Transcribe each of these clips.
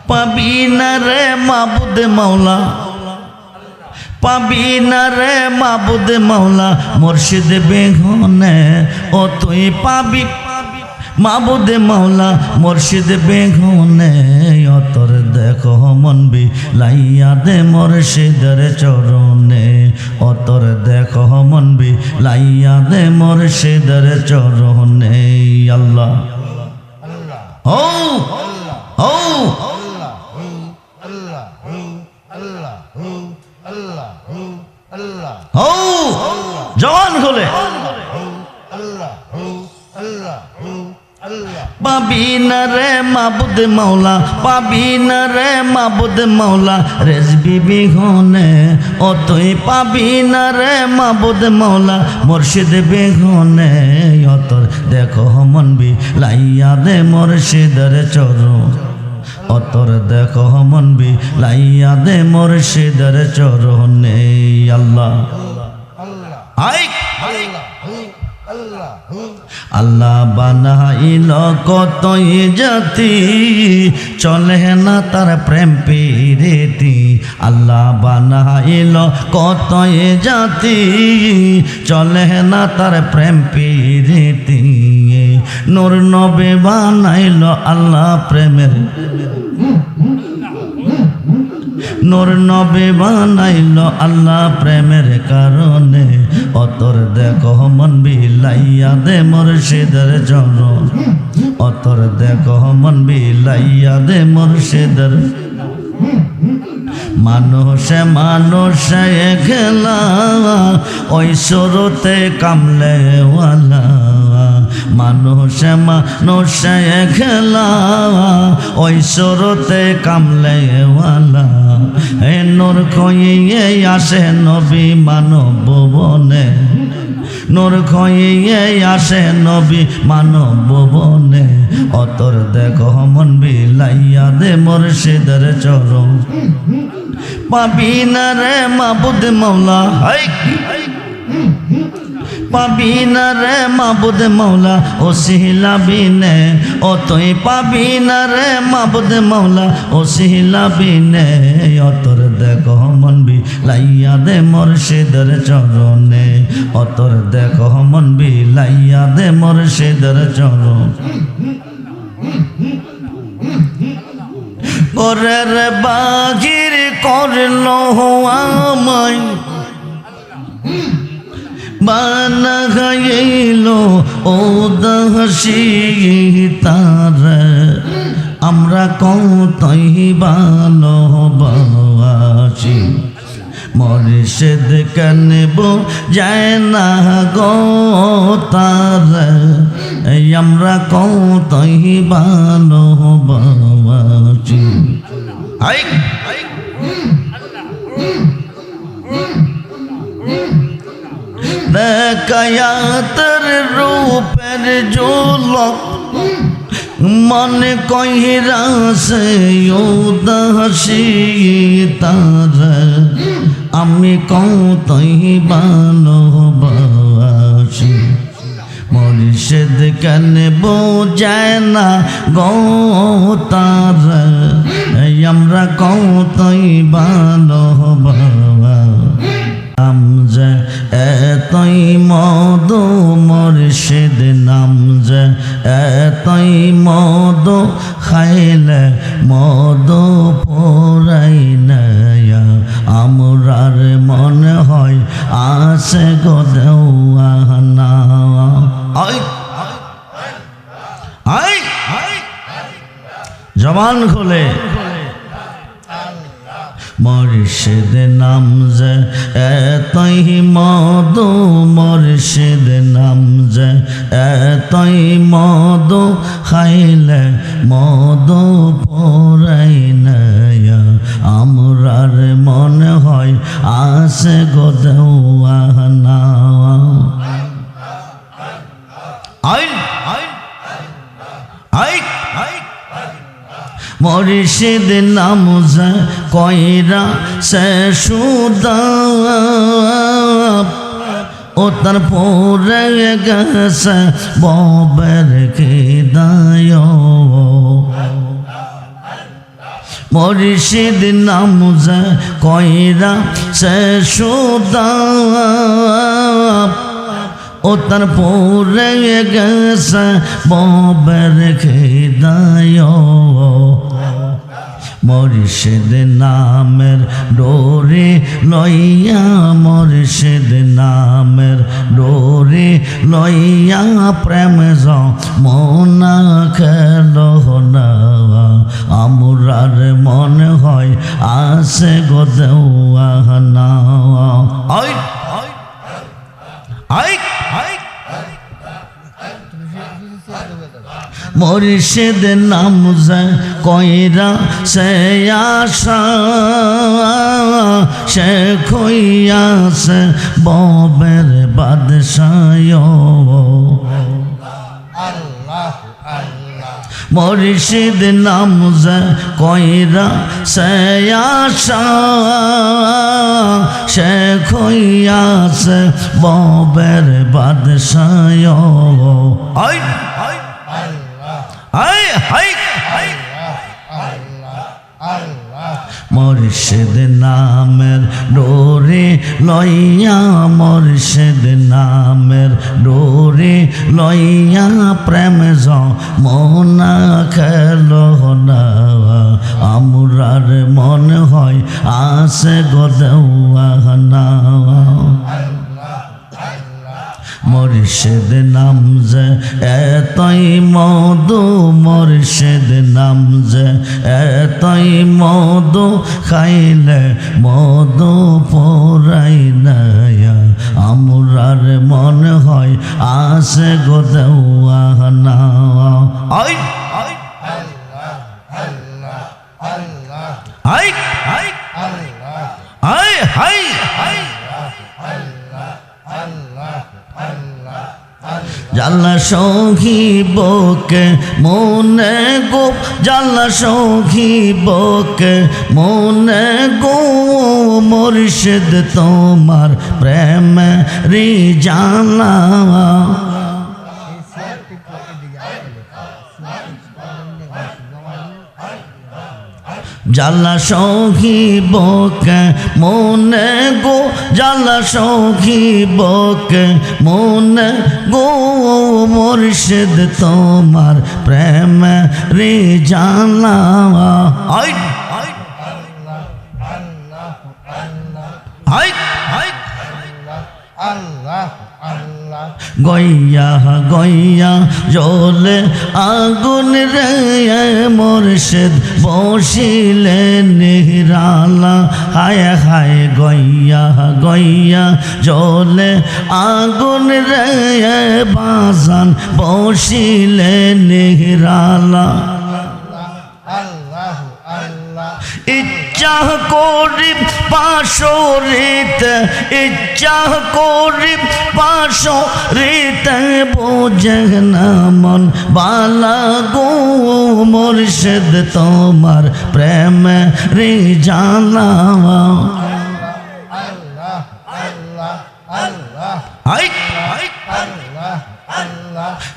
পাবি না রে মাবুদ মাওলা, পাবি না রে মাবুদ মাওলা মুর্শিদ বেগুনে ও তুই পাবি মাবুদ মাওলা মুর্শিদ বেগুনে ও তোর দেখো মন বিলাইয়া দে মুর্শিদের চরণে, ও তোর দেখো মন বিলাইয়া দে মুর্শিদের চরণে। আল্লাহ ও ও ও জবান খুলে পাবি না রে মাবুদ মাওলা, পাবি না রে মাবুদ মাওলা রেজবি বিঘনে ও তুই পাবি না রে মাবুদ মাওলা মুর্শিদ বেগুনে ও তোর দেখো মন বিলাইয়া দে মুর্শিদের চরণ, ও তোর দেখো মন বিলাইয়া দে মুর্শিদের চরণে। আল্লাহ আই আল্লাহ বানাইল কতই জাতি চলে না তার প্রেম প্রীতি, আল্লাহ বানাইল কতই জাতি চলে না তার প্রেম প্রীতি, নূর নবী বানাইল আল্লাহ প্রেমের, নূর নবী বানাইল আল্লাহ প্রেমের কারণে ও তোর দেখো মন বিলাইয়া দে মুর্শিদের চরণ, ও তোর দেখো মন বিলাইয়া দে মুর্শিদের। মানুষে মানুষে খেলা ওই শুরুতে কামলেওয়ালা, মানুষে মানুষে খেলা ওই শুরুতে কামলেওয়ালা, এ নূর খইয়ে আসে নবী মানব বনে, নূর খইয়ে আসে নবী মানব বনে ও তোর দেখো মন বিলাইয়া দে মুর্শিদের চরণ, পাবি না রে মাবুদ মাওলা, পাবি না রে মাবুদ মাওলা ও সিহিলা বিনে ও তুই পাবি না রে মাবুদ মাওলা ও সিহিলা বিনে ও তোর দেখো মন বিলাইয়া দে মুর্শিদের চরণে, ও তোর দেখো মন বিলাইয়া দে মুর্শিদের চরণ। পরের বাজির করলো আমায় বানা গাইলো ও দাসী তার, আমরা কতই ভালোবাসি মুর্শিদ কেনব যায় না গো তার, আমরা কতই ভালোবাসি। দেখায়াতের রূপের ঝলক মন কইরা সে উদাসী তার, আমি কতই ভালোবাসি মুর্শিদ কেন বোঝায় না গো তার, আমরা কতই ভালোবাসি। নাম যে এতই মধু মুর্শিদ নাম যে এতই মধু খাইলে মধু পোড়াই না, আমরার মনে হয় আসে গো দেওয়ানা। জবান খুলে মুর্শিদ নাম যে এতই মধু মুর্শিদ নাম যে এতই মধু খাইলে মধু পোড়াই না, আমরার মনে হয় আসে গো দেওয়ানা। মুর্শিদ নাম যে কইরা সে সুদা ও তার পরে গেছে ববের খিদায়, মুর্শিদ নাম যে কইরা সে সুদা ও তার পরে গেছে ববের খিদায় মুর্শিদ নামের ডোরে লইয়া মুর্শিদ নামের ডোরে লইয়া প্রেম মনা খেল না আমরার মনে হয় আসে গো দেওয়া না আই আই আই মুর্শিদ নাম যে কইরা সে আশা সে খইয়াছে ববের বাদশায় মুর্শিদ নাম যে কইরা সে আশা সে খইয়াছে ববের বাদশায় আই আই আই আই মুর্শিদ নামের ডোরে লইয়া মুর্শিদ নামের ডোরে লইয়া প্রেম মনা খেল না আমরার মনে হয় আসে গো দেওয়া না মুর্শিদ নাম যে এতই মধু মুর্শিদ নাম যে এতই মধু খাইলে মধু পরাই না আমরার মনে হয় আসে গো দেওয়া না I I I I I I I জাল্লা সখী বকে মনে গো জাল্লা সখী বকে মনে গো মুর্শিদ তোমার প্রেম রে জালা জাল্লা সখী বকে মনে গো জাল্লা সখী বকে মনে গো মুর্শিদ তোমার প্রেম রে জালা আই আই আই আই গইয়া গইয়া জলে আগুন রে মুর্শিদ বসিলে নিরালা হায় হায় গইয়া গইয়া জলে আগুন রে বাজান বসিলে নিরালা ইচ্ছা করি পাশরিতে ইচ্ছা করি পাশরিতে বোঝে না মন বালা গো মুর্শিদ তোমার প্রেম রে জালা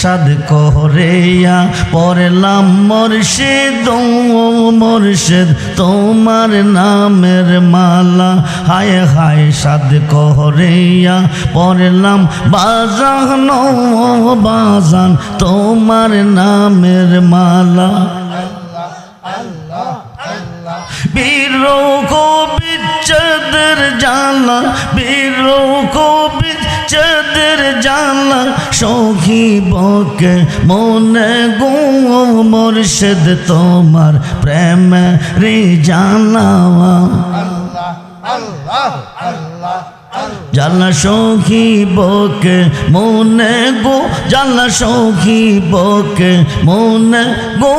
সাদ করিয়া পড়লাম মুর্শিদ মুর্শিদ তোমার নামের মালা হায় হায় সাদ করিয়া পড়লাম বাজান বাজান তোমার নামের মালা বিরহ বিচ্ছেদের জালা বিরহ বিচ্ছেদের জালা সখী বকে মনে গো মুর্শিদ তোমার প্রেম রে জালা জালা সখী বকে মনে গো জালা সখী বকে মনে গো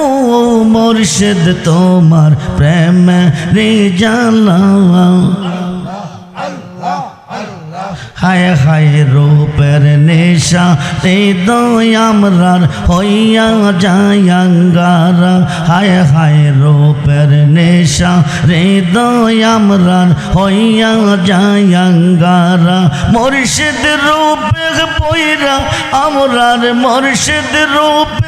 মুর্শিদ তোমার প্রেম রে জালা হায় হায় রূপের নেশা হৃদয় আমরার হইয়া যায় আঙ্গারা হায় হায় রূপের নেশা হৃদয় আমরার হইয়া যায় আঙ্গারা মুর্শিদ রূপে পইরা আমরার মুর্শিদ রূপে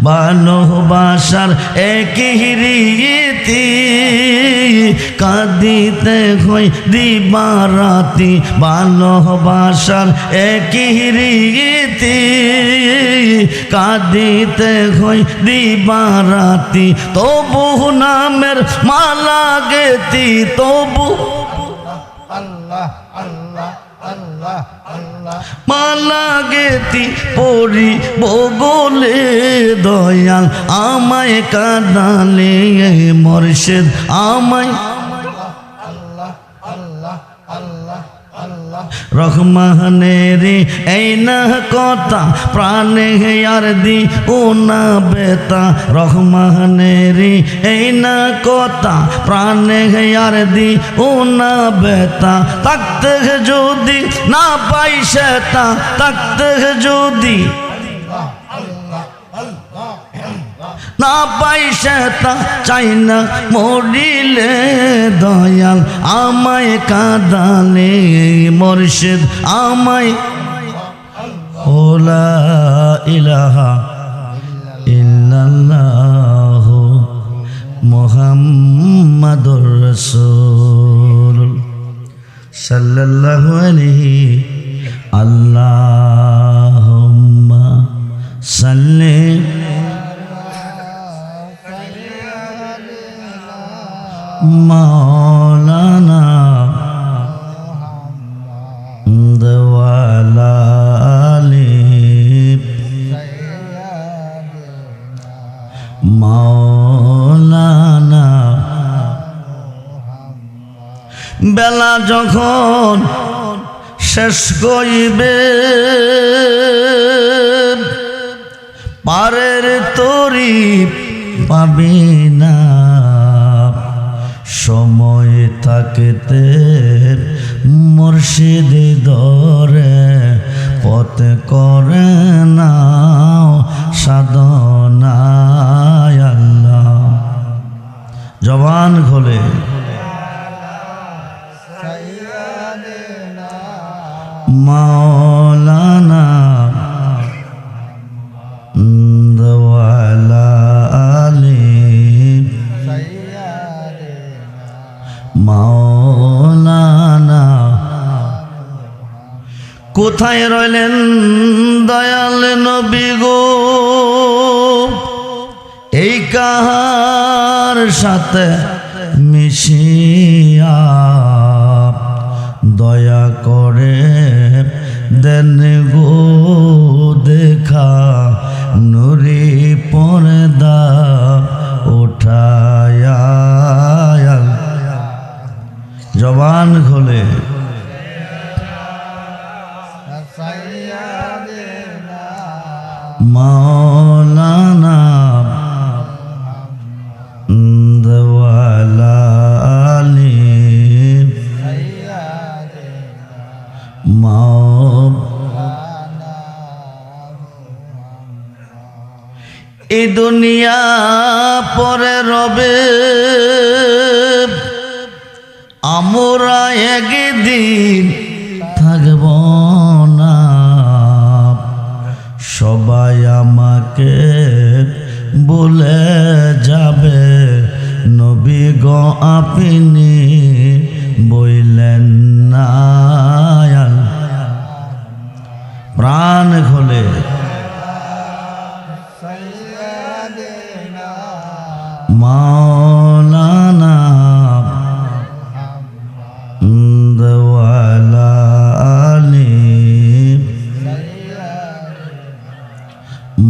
ভালোবাসার একই রীতি কাঁদিতে হয় দিবারাতি ভালোবাসার একই রীতি কাঁদিতে হয় দিবারাতি তবু নামের মালা গেতি তবু আল্লাহ আল্লাহ আল্লাহ আল্লাহ মালা গেতি পড়ি বগলে দয়াল আমায় কাঁদালে মুর্শিদ আমায় আল্লাহ আল্লাহ আল্লাহ আল্লাহ রহমানেরি এই না কথা প্রাণে আর দি ও না বেতা রহমানেরি এই না কথা প্রাণে আর দি ও না বেতা তাকতে যদি না পাই সেতা তাকতে যদি না পাই সেতা চাই না মরিলে দয়াল আমায় কাঁদালে মুর্শিদ আমায় ওলা ইলাহা ইল্লাল্লাহ মুহাম্মাদুর রাসূল সাল্লাল্লাহু আলাইহি আল্লাহুম্মা সাল্লি মাওলানা দেওয়ালালি মাওলানা বেলা যখন শেষ করিবে পারের তরি পাবে না সময় থাকতে মুর্শিদ ধরে পথ করে নাও সাধনায় আল্লাহ জবান খোলে মাওলানা মাওলানা কোথায় রইলেন দয়াল নবী গো এই কাহার সাথে মিশিয়া দয়া করে দেন গো দেখা নুরি পর্দা উঠায়া জবান খোলে মাওলানা দেওয়ালালি এই দুনিয়া পরে রবে আমরা একদিন থাকব না সবাই আমাকে বলে যাবে নবী গো আপনি বইলেন না প্রাণ খোলে মাওলানা দেওয়ালালি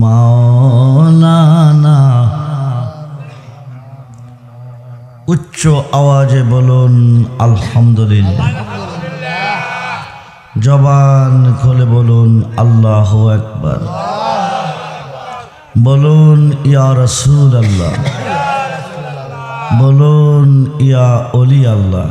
মাওলানা উচ্চ আওয়াজে বলুন আলহামদুলিল্লাহ জবান খুলে বলুন আল্লাহু আকবার বলুন ইয়া রাসূলুল্লাহ বলুন ইয়া ওলি আল্লাহ